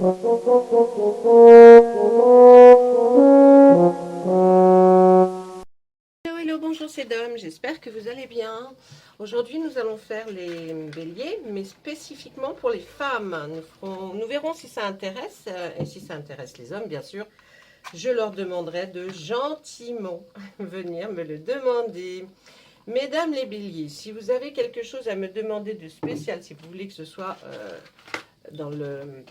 Hello, hello, bonjour, c'est Dom, j'espère que vous allez bien. Aujourd'hui, nous allons faire les béliers, mais spécifiquement pour les femmes. Nous verrons si ça intéresse, et si ça intéresse les hommes, bien sûr. Je leur demanderai de gentiment venir me le demander. Mesdames les béliers, si vous avez quelque chose à me demander de spécial, si vous voulez que ce soit dans le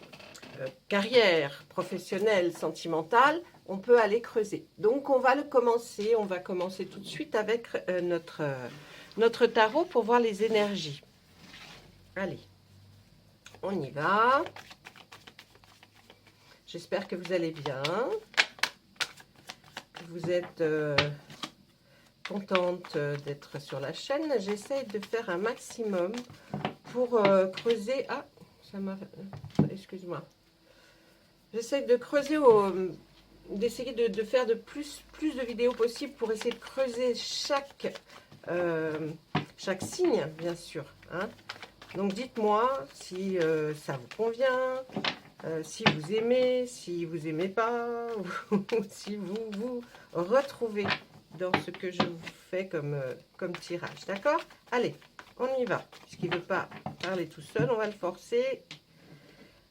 carrière professionnelle, sentimentale, on peut aller creuser. Donc on va commencer tout de suite avec notre tarot pour voir les énergies. Allez, on y va. J'espère que vous allez bien, que vous êtes contente d'être sur la chaîne. J'essaie de faire un maximum pour creuser. Ah, ça m'a... Excuse-moi. J'essaie de creuser, d'essayer de faire de plus de vidéos possible pour essayer de creuser chaque signe, bien sûr. Hein. Donc dites-moi si ça vous convient, si vous aimez pas, ou si vous vous retrouvez dans ce que je vous fais comme tirage. D'accord? Allez, on y va. Puisqu'il ne veut pas parler tout seul, on va le forcer.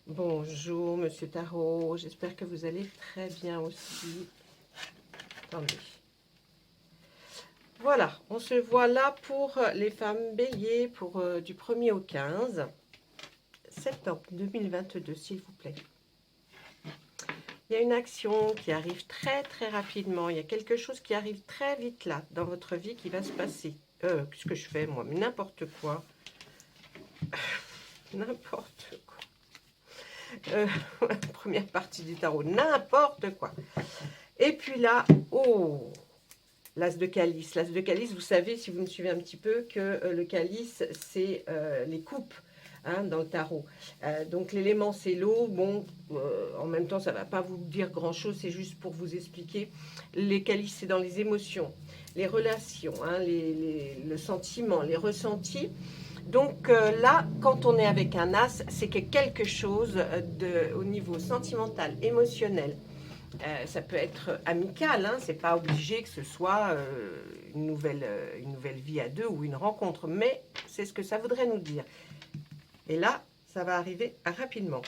Bonjour, Monsieur Tarot. J'espère que vous allez très bien aussi. Attendez. Voilà, on se voit là pour les femmes béliers pour du 1er au 15 septembre 2022, s'il vous plaît. Il y a une action qui arrive très rapidement. Il y a quelque chose qui arrive très vite là, dans votre vie, qui va se passer. Qu'est-ce que je fais, moi? Mais n'importe quoi. N'importe quoi. Première partie du tarot, n'importe quoi. Et puis là, oh, l'as de calice. L'as de calice, vous savez, si vous me suivez un petit peu, que le calice, c'est les coupes hein, dans le tarot. Donc l'élément, c'est l'eau. Bon, en même temps, ça ne va pas vous dire grand-chose, c'est juste pour vous expliquer. Les calices, c'est dans les émotions, les relations, hein, le sentiment, les ressentis. Donc là, quand on est avec un as, c'est que quelque chose au niveau sentimental, émotionnel, ça peut être amical, hein, c'est pas obligé que ce soit une nouvelle vie à deux ou une rencontre, mais c'est ce que ça voudrait nous dire. Et là, ça va arriver rapidement.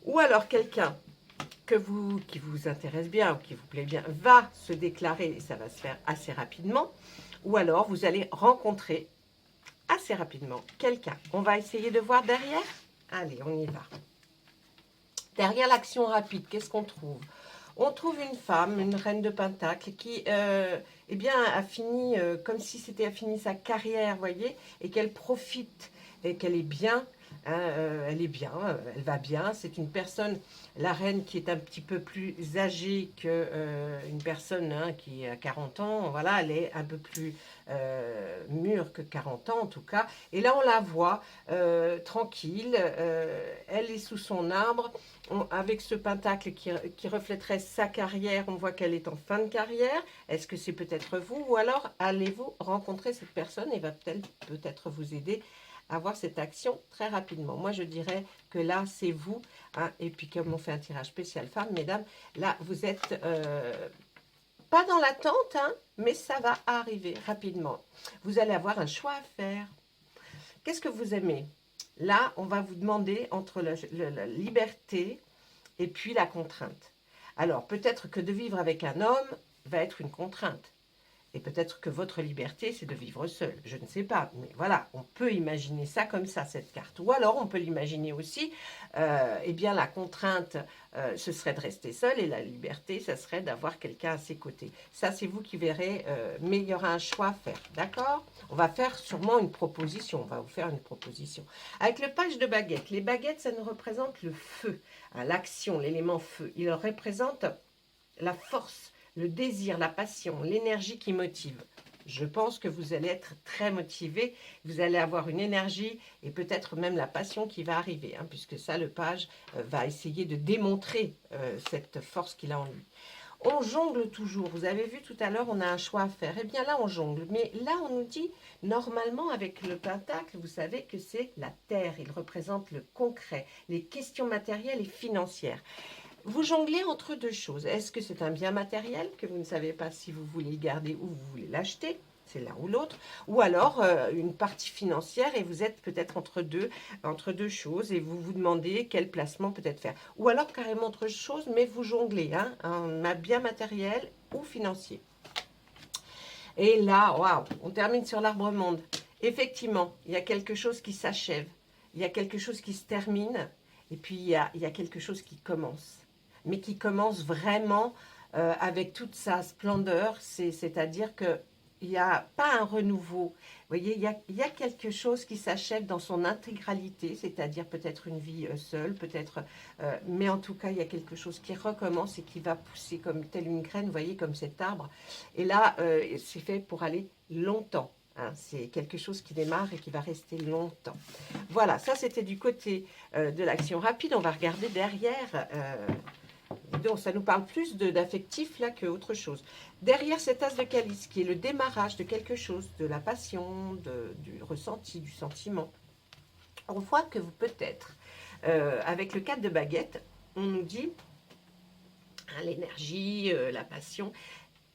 Ou alors quelqu'un qui vous intéresse bien ou qui vous plaît bien va se déclarer et ça va se faire assez rapidement. Ou alors vous allez rencontrer assez rapidement quelqu'un. On va essayer de voir derrière. Allez, on y va. Derrière l'action rapide, qu'est-ce qu'on trouve? On trouve une femme, une reine de Pentacle, qui eh bien, a fini, comme si c'était a fini sa carrière, voyez, et qu'elle profite, et qu'elle est bien, hein, elle est bien, elle va bien. C'est une personne, la reine, qui est un petit peu plus âgée qu'une personne hein, qui a 40 ans. Voilà, elle est un peu plus mûre que 40 ans, en tout cas. Et là, on la voit tranquille, elle est sous son arbre, avec ce pentacle qui reflèterait sa carrière, on voit qu'elle est en fin de carrière. Est-ce que c'est peut-être vous? Ou alors allez-vous rencontrer cette personne et va peut-être vous aider à voir cette action très rapidement. Moi, je dirais que là, c'est vous. Hein, et puis, comme on fait un tirage spécial femme, mesdames, là, vous êtes pas dans l'attente, hein, mais ça va arriver rapidement. Vous allez avoir un choix à faire. Qu'est-ce que vous aimez? Là, on va vous demander entre la liberté et puis la contrainte. Alors, peut-être que de vivre avec un homme va être une contrainte. Et peut-être que votre liberté, c'est de vivre seul. Je ne sais pas. Mais voilà, on peut imaginer ça comme ça, cette carte. Ou alors, on peut l'imaginer aussi, eh bien, la contrainte, ce serait de rester seul. Et la liberté, ça serait d'avoir quelqu'un à ses côtés. Ça, c'est vous qui verrez. Mais il y aura un choix à faire. D'accord? On va faire sûrement une proposition. On va vous faire une proposition. Avec le page de baguettes. Les baguettes, ça nous représente le feu. Hein, l'action, l'élément feu. Il représente la force, le désir, la passion, l'énergie qui motive. Je pense que vous allez être très motivé, vous allez avoir une énergie et peut-être même la passion qui va arriver, hein, puisque ça, le page va essayer de démontrer cette force qu'il a en lui. On jongle toujours. Vous avez vu tout à l'heure, on a un choix à faire. Eh bien là, on jongle. Mais là, on nous dit, normalement, avec le pentacle, vous savez que c'est la terre. Il représente le concret, les questions matérielles et financières. Vous jonglez entre deux choses. Est-ce que c'est un bien matériel que vous ne savez pas si vous voulez le garder ou vous voulez l'acheter? C'est l'un ou l'autre. Ou alors une partie financière et vous êtes peut-être entre deux choses et vous vous demandez quel placement peut-être faire. Ou alors carrément autre chose, mais vous jonglez, hein, un bien matériel ou financier. Et là, waouh, on termine sur l'arbre-monde. Effectivement, il y a quelque chose qui s'achève. Il y a quelque chose qui se termine. Et puis, il y a quelque chose qui commence. Mais qui commence vraiment avec toute sa splendeur. C'est-à-dire qu'il n'y a pas un renouveau. Vous voyez, il y a quelque chose qui s'achève dans son intégralité. C'est-à-dire peut-être une vie seule, peut-être... mais en tout cas, il y a quelque chose qui recommence et qui va pousser comme telle une graine, vous voyez, comme cet arbre. Et là, c'est fait pour aller longtemps. Hein, c'est quelque chose qui démarre et qui va rester longtemps. Voilà, ça c'était du côté de l'action rapide. On va regarder derrière. Donc ça nous parle plus d'affectif là qu'autre chose. Derrière cet as de calice qui est le démarrage de quelque chose, de la passion, du ressenti, du sentiment, on voit que vous peut-être, avec le 4 de baguette, on nous dit hein, l'énergie, la passion,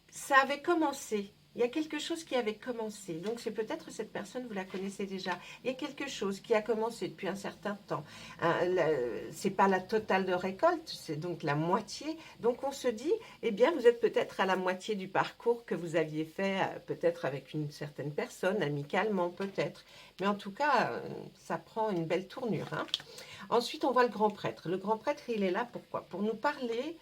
ça avait commencé. Il y a quelque chose qui avait commencé. Donc, c'est peut-être cette personne, vous la connaissez déjà. Il y a quelque chose qui a commencé depuis un certain temps. Ce n'est pas la totale de récolte, c'est donc la moitié. Donc, on se dit, eh bien, vous êtes peut-être à la moitié du parcours que vous aviez fait, peut-être avec une certaine personne, amicalement, peut-être. Mais en tout cas, ça prend une belle tournure. Hein. Ensuite, on voit le grand prêtre. Le grand prêtre, il est là pourquoi? Pour nous parler...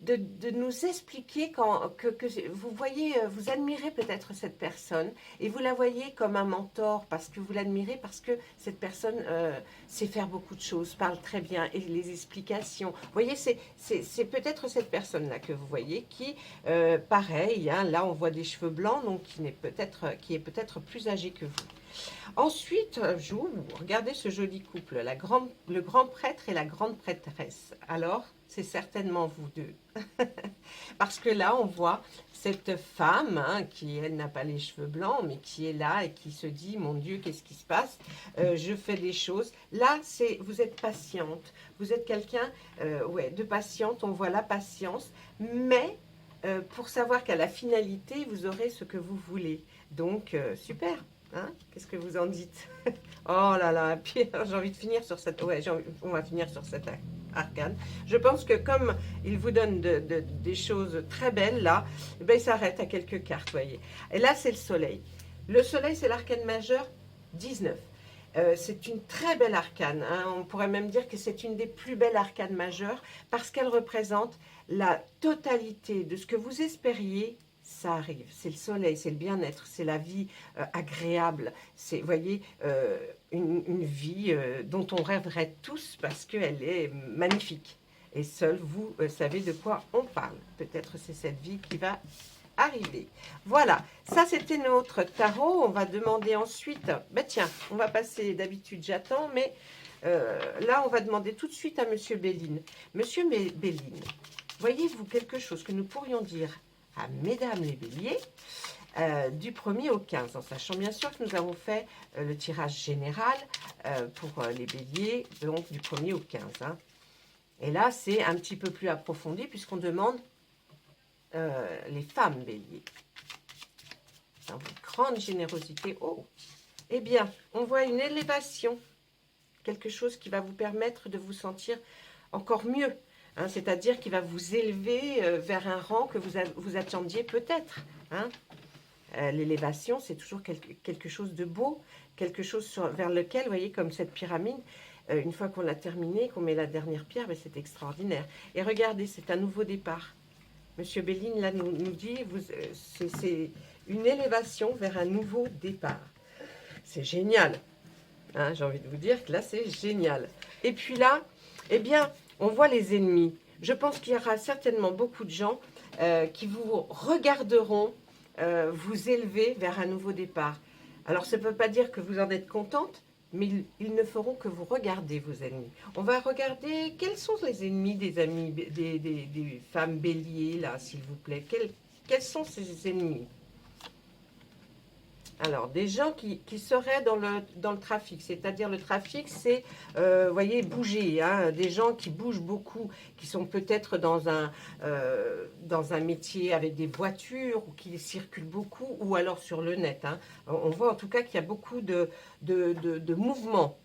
de nous expliquer que vous voyez, vous admirez peut-être cette personne et vous la voyez comme un mentor parce que vous l'admirez, parce que cette personne sait faire beaucoup de choses, parle très bien et les explications. Vous voyez, c'est peut-être cette personne-là que vous voyez qui, pareil, hein, là on voit des cheveux blancs, donc qui est peut-être plus âgé que vous. Ensuite, regardez ce joli couple, le grand prêtre et la grande prêtresse. Alors, c'est certainement vous deux. Parce que là, on voit cette femme hein, qui, elle, n'a pas les cheveux blancs, mais qui est là et qui se dit, mon Dieu, qu'est-ce qui se passe? Je fais des choses. Là, vous êtes patiente. Vous êtes quelqu'un ouais, de patiente. On voit la patience. Mais pour savoir qu'à la finalité, vous aurez ce que vous voulez. Donc, super. Hein, qu'est-ce que vous en dites? Oh là là, puis j'ai envie de finir sur cette... Ouais, on va finir sur cette arcane. Je pense que comme il vous donne des choses très belles, là, eh ben, il s'arrête à quelques cartes, voyez. Et là, c'est le soleil. Le soleil, c'est l'arcane majeur 19. C'est une très belle arcane. Hein. On pourrait même dire que c'est une des plus belles arcanes majeures parce qu'elle représente la totalité de ce que vous espériez. Ça arrive, c'est le soleil, c'est le bien-être, c'est la vie agréable, c'est, vous voyez, une vie dont on rêverait tous parce qu'elle est magnifique. Et seul vous savez de quoi on parle. Peut-être c'est cette vie qui va arriver. Voilà, ça c'était notre tarot. On va demander ensuite, ben tiens, on va passer, d'habitude j'attends, mais là on va demander tout de suite à Monsieur Béline. Monsieur Béline, voyez-vous quelque chose que nous pourrions dire à mesdames les béliers, du 1er au 15, en sachant bien sûr que nous avons fait le tirage général pour les béliers, donc du 1er au 15. Hein. Et là, c'est un petit peu plus approfondi puisqu'on demande les femmes béliers. Dans votre grande générosité. Oh, eh bien, on voit une élévation, quelque chose qui va vous permettre de vous sentir encore mieux. Hein, c'est-à-dire qu'il va vous élever vers un rang que vous attendiez peut-être. Hein. L'élévation, c'est toujours quelque chose de beau, quelque chose vers lequel, vous voyez, comme cette pyramide, une fois qu'on l'a terminée, qu'on met la dernière pierre, ben, c'est extraordinaire. Et regardez, c'est un nouveau départ. Monsieur Béline, là, nous dit, c'est une élévation vers un nouveau départ. C'est génial. Hein, j'ai envie de vous dire que là, c'est génial. Et puis là, eh bien... on voit les ennemis. Je pense qu'il y aura certainement beaucoup de gens qui vous regarderont vous élever vers un nouveau départ. Alors, ça ne peut pas dire que vous en êtes contente, mais ils ne feront que vous regarder, vos ennemis. On va regarder quels sont les ennemis des amis, des femmes béliers, là, s'il vous plaît. Quels sont ces ennemis? Alors, des gens qui seraient dans le trafic, c'est-à-dire le trafic, c'est, vous voyez, bouger, hein, des gens qui bougent beaucoup, qui sont peut-être dans un métier avec des voitures, ou qui circulent beaucoup, ou alors sur le net. Hein. On voit en tout cas qu'il y a beaucoup de mouvements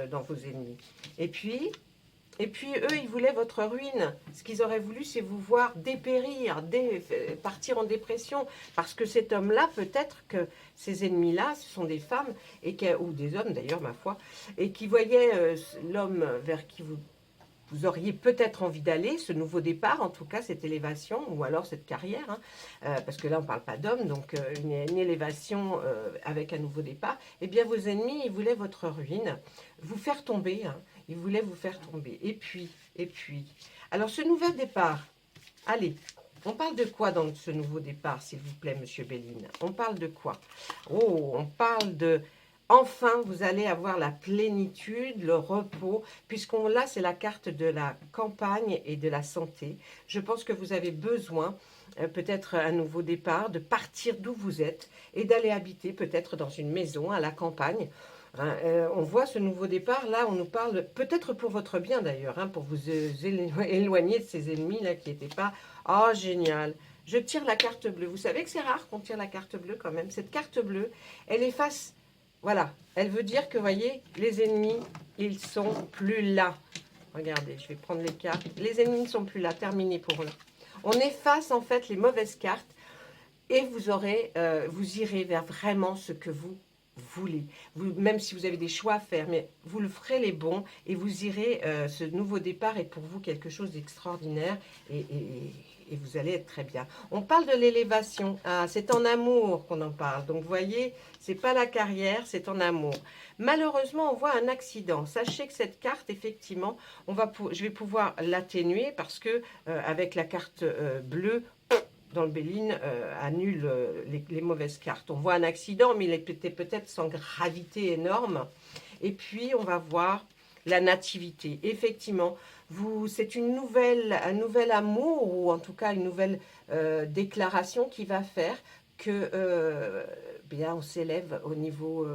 dans vos ennemis. Et puis, eux, ils voulaient votre ruine. Ce qu'ils auraient voulu, c'est vous voir dépérir, partir en dépression. Parce que cet homme-là, peut-être que ces ennemis-là, ce sont des femmes, ou des hommes d'ailleurs, ma foi, et qui voyaient l'homme vers qui vous auriez peut-être envie d'aller, ce nouveau départ, en tout cas, cette élévation, ou alors cette carrière, hein, parce que là, on ne parle pas d'homme, donc une élévation avec un nouveau départ. Eh bien, vos ennemis, ils voulaient votre ruine, vous faire tomber, hein, ils voulaient vous faire tomber. Et puis, alors ce nouvel départ, allez, on parle de quoi dans ce nouveau départ, s'il vous plaît, Monsieur Béline? On parle de quoi? Oh, on parle de... Enfin, vous allez avoir la plénitude, le repos, puisqu'on là, c'est la carte de la campagne et de la santé. Je pense que vous avez besoin, peut-être un nouveau départ, de partir d'où vous êtes et d'aller habiter peut-être dans une maison à la campagne. Hein, on voit ce nouveau départ, là, on nous parle, peut-être pour votre bien d'ailleurs, hein, pour vous éloigner de ces ennemis-là qui n'étaient pas... Oh, génial! Je tire la carte bleue. Vous savez que c'est rare qu'on tire la carte bleue quand même. Cette carte bleue, elle efface... Voilà, elle veut dire que, vous voyez, les ennemis, ils sont plus là. Regardez, je vais prendre les cartes. Les ennemis ne sont plus là, terminé pour eux. On efface en fait les mauvaises cartes et vous irez vers vraiment ce que vous voulez. Même si vous avez des choix à faire, mais vous le ferez les bons et vous irez, ce nouveau départ est pour vous quelque chose d'extraordinaire et vous allez être très bien. On parle de l'élévation. Ah, c'est en amour qu'on en parle. Donc, vous voyez, c'est pas la carrière, c'est en amour. Malheureusement, on voit un accident. Sachez que cette carte, effectivement, je vais pouvoir l'atténuer parce que avec la carte bleue, dans le Béline, annule les mauvaises cartes. On voit un accident, mais il était peut-être sans gravité énorme. Et puis, on va voir la nativité. Effectivement, c'est un nouvel amour, ou en tout cas une nouvelle déclaration qui va faire que bien, on s'élève au niveau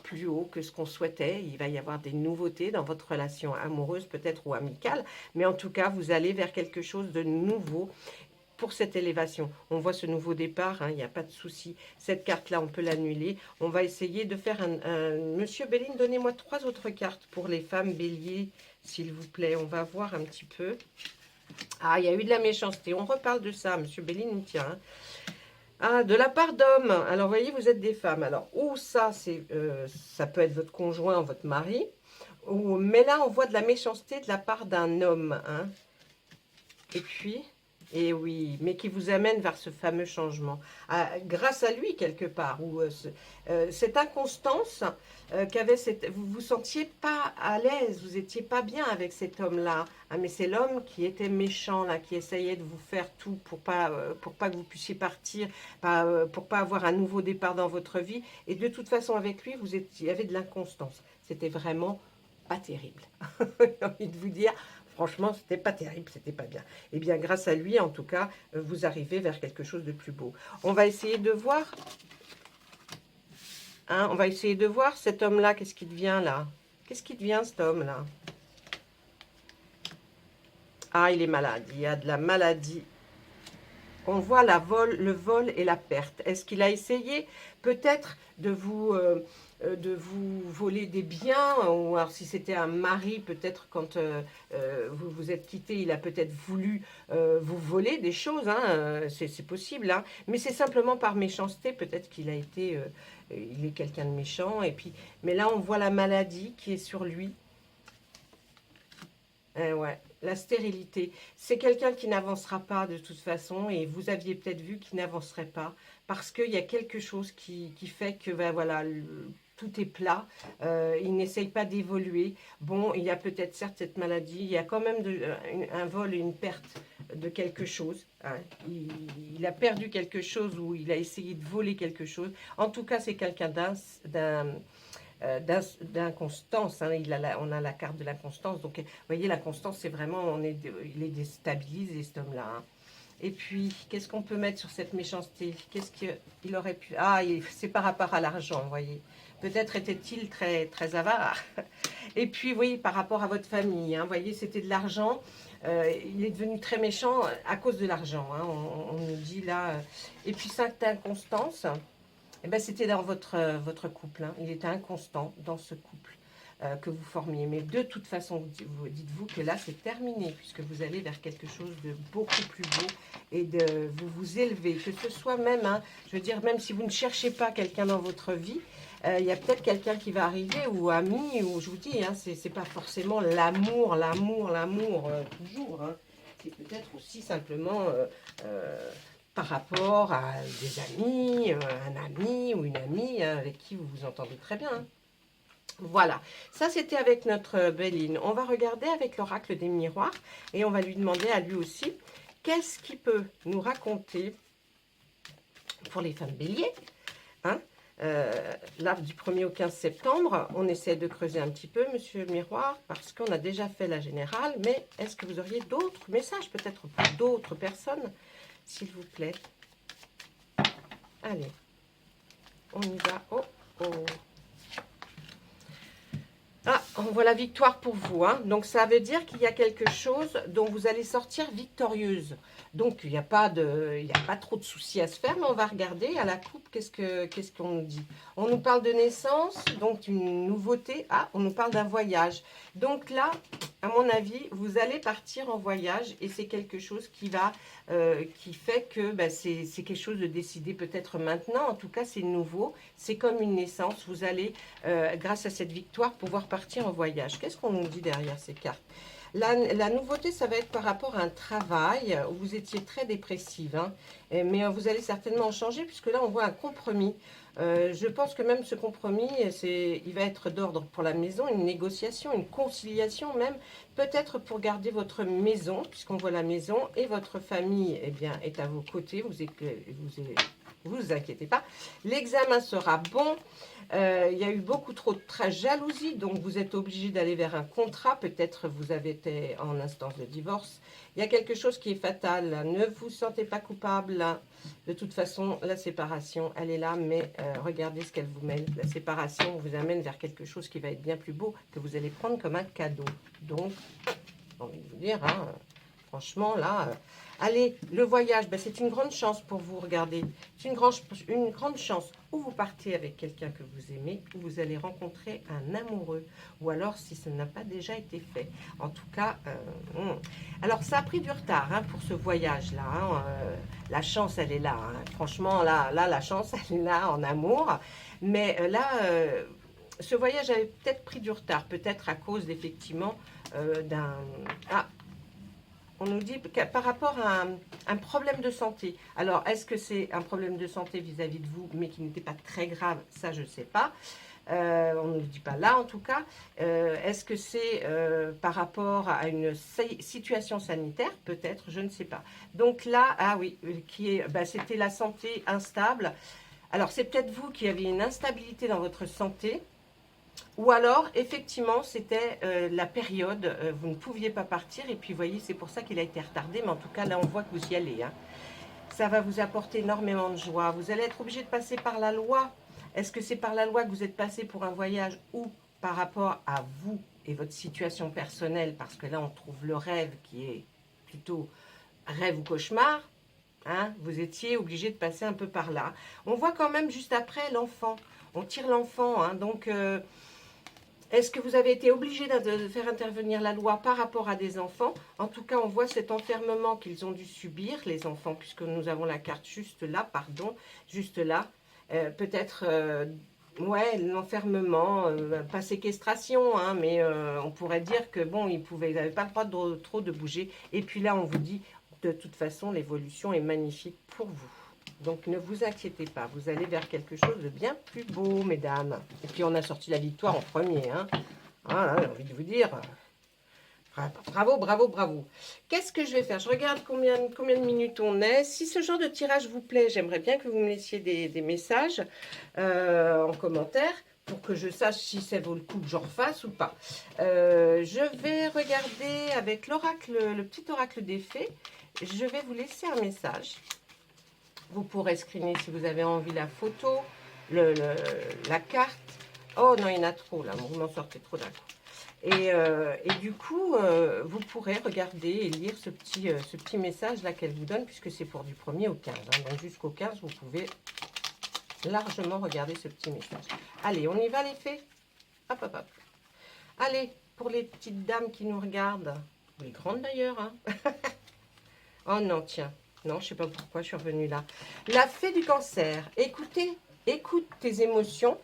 plus haut que ce qu'on souhaitait. Il va y avoir des nouveautés dans votre relation amoureuse, peut-être, ou amicale. Mais en tout cas, vous allez vers quelque chose de nouveau pour cette élévation. On voit ce nouveau départ, hein, il n'y a pas de souci. Cette carte-là, on peut l'annuler. On va essayer de faire Monsieur Béline, donnez-moi 3 autres cartes pour les femmes béliers, s'il vous plaît. On va voir un petit peu. Ah, il y a eu de la méchanceté. On reparle de ça, Monsieur Béline, tiens. Hein. Ah, de la part d'hommes. Alors, vous voyez, vous êtes des femmes. Alors, ou ça, ça peut être votre conjoint, votre mari. Mais là, on voit de la méchanceté de la part d'un homme. Hein. Et puis... Et oui, mais qui vous amène vers ce fameux changement. Grâce à lui, quelque part, ou cette inconstance vous vous sentiez pas à l'aise, vous étiez pas bien avec cet homme-là. Ah, mais c'est l'homme qui était méchant, là, qui essayait de vous faire tout pour pas que vous puissiez partir, pour pas avoir un nouveau départ dans votre vie. Et de toute façon, avec lui, il y avait de l'inconstance. C'était vraiment pas terrible. J'ai envie de vous dire... Franchement, c'était pas terrible, c'était pas bien. Eh bien, grâce à lui, en tout cas, vous arrivez vers quelque chose de plus beau. On va essayer de voir. Hein, on va essayer de voir cet homme-là, qu'est-ce qu'il devient là? Qu'est-ce qu'il devient, cet homme-là? Ah, il est malade, il y a de la maladie. On voit le vol et la perte. Est-ce qu'il a essayé peut-être de vous voler des biens, ou alors si c'était un mari, peut-être quand vous vous êtes quitté, il a peut-être voulu vous voler des choses, hein, c'est possible, hein, mais c'est simplement par méchanceté, peut-être qu'il a été, il est quelqu'un de méchant, mais là on voit la maladie qui est sur lui. Ouais, la stérilité. C'est quelqu'un qui n'avancera pas de toute façon, et vous aviez peut-être vu qu'il n'avancerait pas parce qu'il y a quelque chose qui fait que ben, voilà, tout est plat. Il n'essaye pas d'évoluer. Bon, il y a peut-être certes cette maladie, il y a quand même un vol et une perte de quelque chose. Hein. Il a perdu quelque chose ou il a essayé de voler quelque chose. En tout cas, c'est quelqu'un d'inconstance. Hein. On a la carte de l'inconstance. Donc, vous voyez, l'inconstance, c'est vraiment, il est déstabilisé, cet homme-là. Hein. Et puis, qu'est-ce qu'on peut mettre sur cette méchanceté? Qu'est-ce qu'il aurait pu... Ah, c'est par rapport à l'argent, vous voyez. Peut-être était-il très, très avare. Et puis, vous voyez, par rapport à votre famille, hein, vous voyez, c'était de l'argent. Il est devenu très méchant à cause de l'argent. Hein, on nous dit là. Et puis, cette inconstance, eh ben, c'était dans votre couple. Hein. Il était inconstant dans ce couple que vous formiez. Mais de toute façon, dites-vous que là, c'est terminé, puisque vous allez vers quelque chose de beaucoup plus beau et de vous élever. Que ce soit même, hein, je veux dire, même si vous ne cherchez pas quelqu'un dans votre vie, il y a peut-être quelqu'un qui va arriver, ou ami, ou je vous dis, hein, c'est pas forcément l'amour, toujours. Hein. C'est peut-être aussi simplement par rapport à des amis, un ami ou une amie hein, avec qui vous vous entendez très bien. Hein. Voilà, ça c'était avec notre Béline. On va regarder avec l'oracle des miroirs et on va lui demander à lui aussi qu'est-ce qu'il peut nous raconter pour les femmes béliers. Hein, là, du 1er au 15 septembre, on essaie de creuser un petit peu, monsieur Miroir, parce qu'on a déjà fait la générale, mais est-ce que vous auriez d'autres messages, peut-être pour d'autres personnes, s'il vous plaît? Allez, on y va. Oh, oh. Ah, on voit la victoire pour vous. Hein. Donc, ça veut dire qu'il y a quelque chose dont vous allez sortir victorieuse. Donc, il n'y a pas trop de soucis à se faire, mais on va regarder à la coupe, qu'est-ce qu'on nous dit. On nous parle de naissance, donc une nouveauté. Ah, on nous parle d'un voyage. Donc là, à mon avis, vous allez partir en voyage et c'est quelque chose qui fait que ben, c'est quelque chose de décidé peut-être maintenant. En tout cas, c'est nouveau. C'est comme une naissance. Vous allez, grâce à cette victoire, pouvoir partir en voyage. Qu'est-ce qu'on nous dit derrière ces cartes? La nouveauté, ça va être par rapport à un travail où vous étiez très dépressive. Hein, mais vous allez certainement en changer puisque là, on voit un compromis. Je pense que même ce compromis, il va être d'ordre pour la maison, une négociation, une conciliation même, peut-être pour garder votre maison, puisqu'on voit la maison, et votre famille eh bien, est à vos côtés, vous inquiétez pas. L'examen sera bon. Il y a eu beaucoup trop de jalousie, donc vous êtes obligé d'aller vers un contrat. Peut-être vous avez été en instance de divorce. Il y a quelque chose qui est fatal. Là. Ne vous sentez pas coupable. Là. De toute façon, la séparation, elle est là, mais regardez ce qu'elle vous mène. La séparation vous amène vers quelque chose qui va être bien plus beau, que vous allez prendre comme un cadeau. Donc, j'ai envie de vous dire, hein, franchement, là... allez, le voyage, ben, c'est une grande chance pour vous, regardez. C'est une grande chance où vous partez avec quelqu'un que vous aimez, où vous allez rencontrer un amoureux, ou alors si ça n'a pas déjà été fait. En tout cas, alors ça a pris du retard hein, pour ce voyage-là. Hein, la chance, elle est là. Hein. Franchement, là, la chance, elle est là en amour. Mais là, ce voyage avait peut-être pris du retard, peut-être à cause effectivement d'un... Ah, on nous dit par rapport à un problème de santé. Alors, est-ce que c'est un problème de santé vis-à-vis de vous, mais qui n'était pas très grave? Ça, je ne sais pas. On ne nous dit pas là, en tout cas. Est-ce que c'est par rapport à une situation sanitaire? Peut-être, je ne sais pas. Donc là, ah oui, c'était la santé instable. Alors, c'est peut-être vous qui avez une instabilité dans votre santé. Ou alors, effectivement, c'était la période, vous ne pouviez pas partir, et puis, vous voyez, c'est pour ça qu'il a été retardé, mais en tout cas, là, on voit que vous y allez. Hein. Ça va vous apporter énormément de joie. Vous allez être obligé de passer par la loi. Est-ce que c'est par la loi que vous êtes passé pour un voyage ou par rapport à vous et votre situation personnelle? Parce que là, on trouve le rêve qui est plutôt rêve ou cauchemar. Hein, vous étiez obligé de passer un peu par là. On voit quand même juste après l'enfant. On tire l'enfant, hein, donc... est-ce que vous avez été obligé de faire intervenir la loi par rapport à des enfants? En tout cas, on voit cet enfermement qu'ils ont dû subir, les enfants, puisque nous avons la carte juste là, pardon, juste là. Peut-être, ouais, l'enfermement, pas séquestration, hein, mais on pourrait dire que, bon, ils n'avaient pas le droit trop de bouger. Et puis là, on vous dit, de toute façon, l'évolution est magnifique pour vous. Donc, ne vous inquiétez pas, vous allez vers quelque chose de bien plus beau, mesdames. Et puis, on a sorti la victoire en premier. Hein. Voilà, j'ai envie de vous dire, bravo, bravo, bravo. Qu'est-ce que je vais faire? Je regarde combien de minutes on est. Si ce genre de tirage vous plaît, j'aimerais bien que vous me laissiez des messages en commentaire pour que je sache si ça vaut le coup que j'en refasse ou pas. Je vais regarder avec l'oracle, le petit oracle des fées. Je vais vous laisser un message. Vous pourrez screener si vous avez envie la photo, la carte. Oh non, il y en a trop là, vous m'en sortez trop d'un coup. Et du coup, vous pourrez regarder et lire ce petit message là qu'elle vous donne, puisque c'est pour du 1er au 15. Hein, donc jusqu'au 15, vous pouvez largement regarder ce petit message. Allez, on y va les fées. Hop, hop, hop. Allez, pour les petites dames qui nous regardent, les grandes d'ailleurs. Hein. Oh non, tiens. Non, je ne sais pas pourquoi je suis revenue là. La fée du cancer. Écoute tes émotions.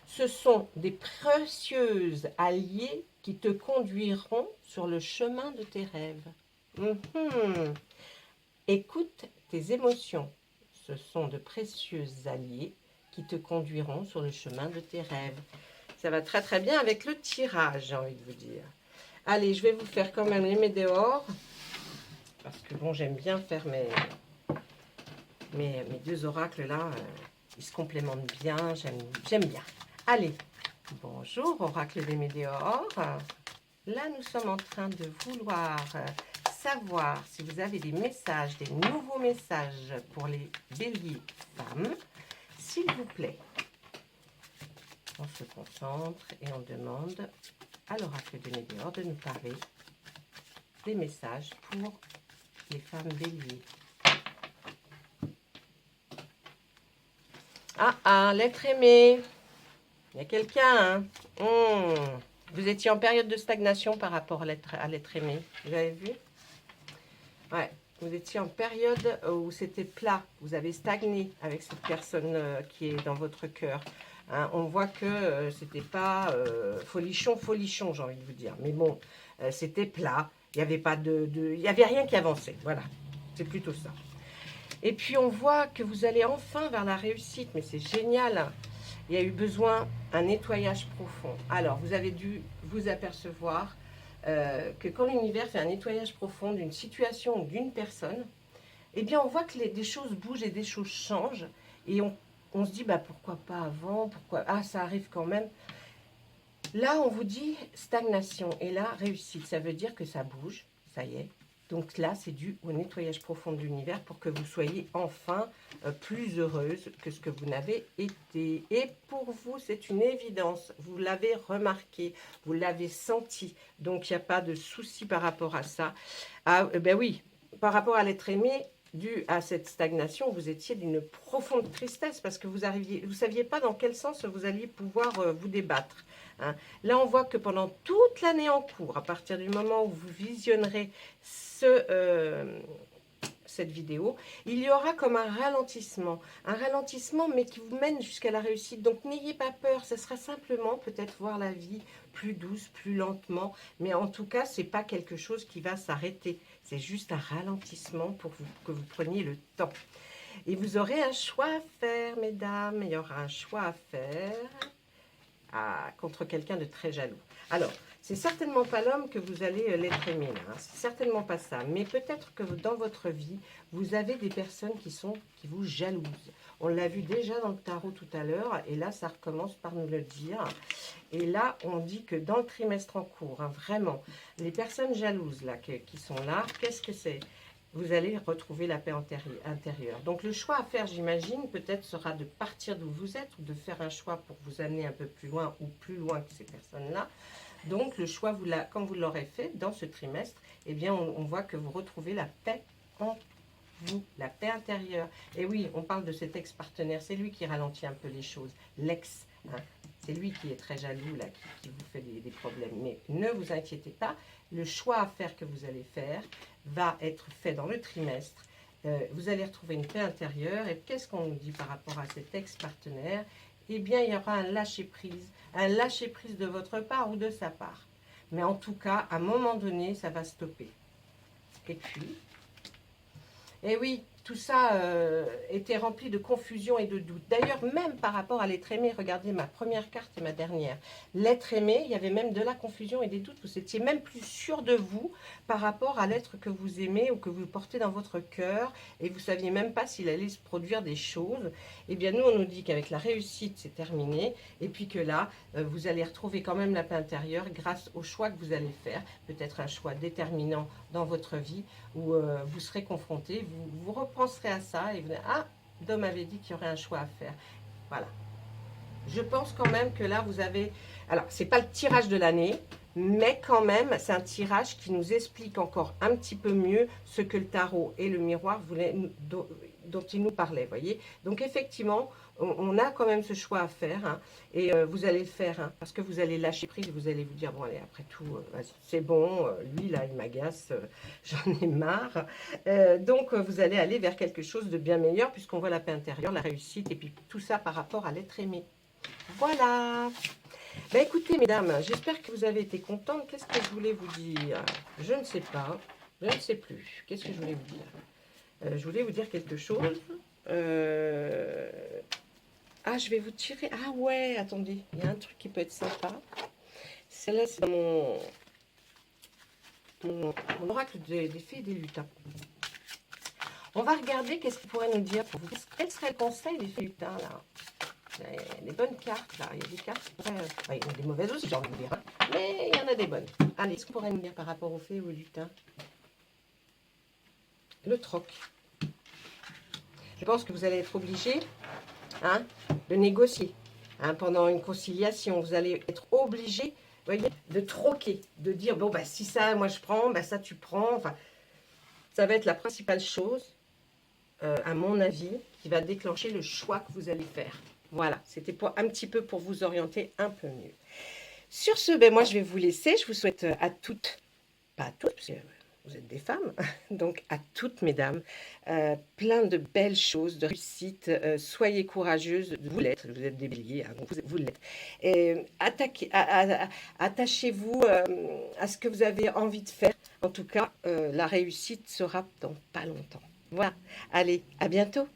Ce sont des précieuses alliées qui te conduiront sur le chemin de tes rêves. Écoute tes émotions. Ce sont de précieuses alliées qui te conduiront sur le chemin de tes rêves. Ça va très très bien avec le tirage, j'ai envie de vous dire. Allez, je vais vous faire quand même les météores. Parce que bon, j'aime bien faire mes deux oracles là. Ils se complémentent bien, j'aime bien. Allez, bonjour oracle des météores. Là, nous sommes en train de vouloir savoir si vous avez des messages, des nouveaux messages pour les béliers femmes. S'il vous plaît, on se concentre et on demande à l'oracle des météores de nous parler des messages pour les femmes béliers. Ah, l'être aimé. Il y a quelqu'un, hein? Vous étiez en période de stagnation par rapport à l'être aimé. Vous avez vu? Ouais. Vous étiez en période où c'était plat. Vous avez stagné avec cette personne qui est dans votre cœur. Hein, on voit que c'était pas folichon, j'ai envie de vous dire. Mais bon, c'était plat. Il n'y avait pas il y avait rien qui avançait. Voilà. C'est plutôt ça. Et puis on voit que vous allez enfin vers la réussite. Mais c'est génial. Il y a eu besoin d'un nettoyage profond. Alors, vous avez dû vous apercevoir que quand l'univers fait un nettoyage profond d'une situation ou d'une personne, eh bien, on voit que des choses bougent et des choses changent. Et on se dit, bah, pourquoi pas avant? Pourquoi? Ah, ça arrive quand même. Là, on vous dit stagnation. Et là, réussite. Ça veut dire que ça bouge. Ça y est. Donc là, c'est dû au nettoyage profond de l'univers pour que vous soyez enfin plus heureuse que ce que vous n'avez été. Et pour vous, c'est une évidence. Vous l'avez remarqué, vous l'avez senti. Donc, il n'y a pas de souci par rapport à ça. Ah, ben oui, par rapport à l'être aimé, dû à cette stagnation, vous étiez d'une profonde tristesse parce que vous ne saviez pas dans quel sens vous alliez pouvoir vous débattre. Hein. Là, on voit que pendant toute l'année en cours, à partir du moment où vous visionnerez cette vidéo, il y aura comme un ralentissement mais qui vous mène jusqu'à la réussite. Donc n'ayez pas peur, ce sera simplement peut-être voir la vie plus douce, plus lentement, mais en tout cas, c'est pas quelque chose qui va s'arrêter. C'est juste un ralentissement pour que vous preniez le temps. Et vous aurez un choix à faire, mesdames. Il y aura un choix à faire contre quelqu'un de très jaloux. Alors, c'est certainement pas l'homme que vous allez l'être aimé, là. Hein. C'est certainement pas ça. Mais peut-être que dans votre vie, vous avez des personnes qui vous jalousent. On l'a vu déjà dans le tarot tout à l'heure. Et là, ça recommence par nous le dire. Et là, on dit que dans le trimestre en cours, hein, vraiment, les personnes jalouses là, qui sont là, qu'est-ce que c'est? Vous allez retrouver la paix intérieure. Donc le choix à faire, j'imagine, peut-être sera de partir d'où vous êtes ou de faire un choix pour vous amener un peu plus loin ou plus loin que ces personnes-là. Donc le choix, quand vous l'aurez fait dans ce trimestre, eh bien on voit que vous retrouvez la paix en vous, la paix intérieure. Et oui, on parle de cet ex-partenaire, c'est lui qui ralentit un peu les choses, l'ex. Hein. C'est lui qui est très jaloux, là, qui vous fait des problèmes. Mais ne vous inquiétez pas, le choix à faire que vous allez faire va être fait dans le trimestre. Vous allez retrouver une paix intérieure. Et qu'est-ce qu'on nous dit par rapport à cet ex-partenaire? Eh bien, il y aura un lâcher-prise de votre part ou de sa part. Mais en tout cas, à un moment donné, ça va stopper. Et puis, eh oui, tout ça était rempli de confusion et de doute. D'ailleurs, même par rapport à l'être aimé, regardez ma première carte et ma dernière. L'être aimé, il y avait même de la confusion et des doutes. Vous étiez même plus sûr de vous par rapport à l'être que vous aimez ou que vous portez dans votre cœur. Et vous ne saviez même pas s'il allait se produire des choses. Eh bien, nous, on nous dit qu'avec la réussite, c'est terminé. Et puis que là, vous allez retrouver quand même la paix intérieure grâce au choix que vous allez faire. Peut-être un choix déterminant dans votre vie où vous serez confronté, vous repenserez à ça et vous dites, ah, Dom avait dit qu'il y aurait un choix à faire. Voilà. Je pense quand même que là, vous avez... Alors, ce n'est pas le tirage de l'année, mais quand même, c'est un tirage qui nous explique encore un petit peu mieux ce que le tarot et le miroir voulaient, dont il nous parlait, voyez. Donc, effectivement, on a quand même ce choix à faire, hein, et vous allez le faire, hein, parce que vous allez lâcher prise, vous allez vous dire, bon, allez, après tout, c'est bon, lui, là, il m'agace, j'en ai marre. Donc, vous allez aller vers quelque chose de bien meilleur, puisqu'on voit la paix intérieure, la réussite, et puis tout ça par rapport à l'être aimé. Voilà. Ben, écoutez, mesdames, j'espère que vous avez été contentes. Qu'est-ce que je voulais vous dire? Je ne sais pas. Je ne sais plus. Qu'est-ce que je voulais vous dire? Je voulais vous dire quelque chose. Ah, je vais vous tirer. Ah ouais, attendez. Il y a un truc qui peut être sympa. Celle-là, c'est mon oracle des fées et des lutins. On va regarder qu'est-ce qu'il pourrait nous dire pour vous. Quel serait le conseil des fées et lutins, là? Il y a des bonnes cartes, là. Il y a des cartes. Il y en a des mauvaises aussi, j'ai envie de dire. Hein. Mais il y en a des bonnes. Allez, qu'est-ce qu'on pourrait nous dire par rapport aux fées ou aux lutins? Le troc. Je pense que vous allez être obligé, hein, de négocier. Hein, pendant une conciliation, vous allez être obligé, voyez, de troquer. De dire, bon, bah, si ça, moi, je prends, bah, ça, tu prends. Enfin, ça va être la principale chose, à mon avis, qui va déclencher le choix que vous allez faire. Voilà, c'était un petit peu pour vous orienter un peu mieux. Sur ce, ben moi, je vais vous laisser. Je vous souhaite à toutes, pas à toutes, parce que vous êtes des femmes, donc à toutes, mesdames, plein de belles choses, de réussite. Soyez courageuses, vous l'êtes, vous êtes des béliers, hein, donc vous l'êtes. Attachez-vous à ce que vous avez envie de faire. En tout cas, la réussite sera dans pas longtemps. Voilà, allez, à bientôt.